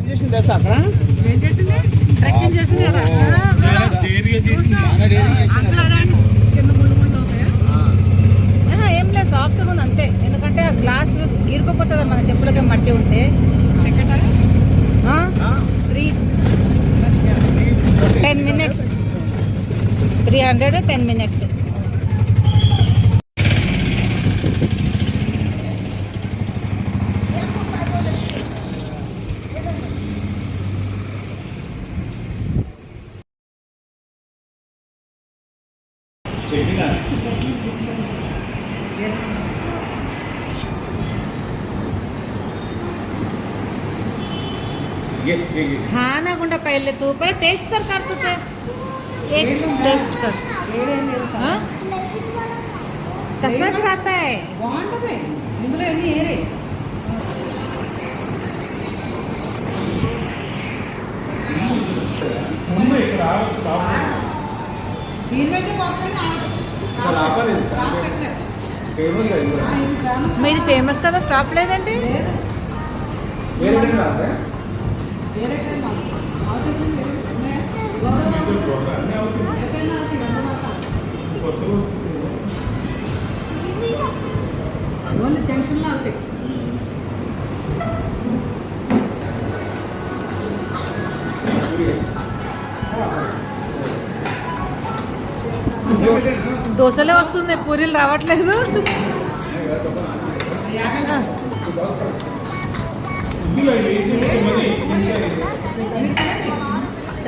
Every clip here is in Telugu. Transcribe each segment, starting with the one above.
చేసింది తెలుసా అక్కడ ఏం చేసింది? ట్రెక్కింగ్ చేసింది కదా. ఏం లేదు, సాఫ్ట్గా ఉంది అంతే. ఎందుకంటే ఆ గ్లాస్ గీరుకుపోతుంది మన చెప్పులకి మట్టి ఉంటే. 10 minutes 300 10 minutes. खाना गुंडा पहले तो पहले टेस्ट कर तो एक टेस्ट कर कैसा रहता है మీది ఫేమస్ కదా స్టాప్ లేదండి ఓన్లీ జంక్షన్లో అవుతాయి దోశలే వస్తుంది పూరీలు రావట్లేదు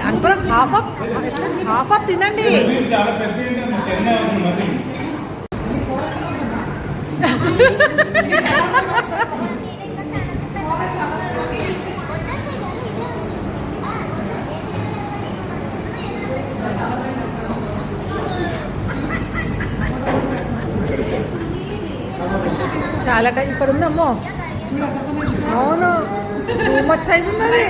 అంతా హాఫ్ ఆఫ్ తినండి చాలా టైం ఇక్కడ ఉందమ్మో అవును టూ మచ్ సైజ్ ఉన్నది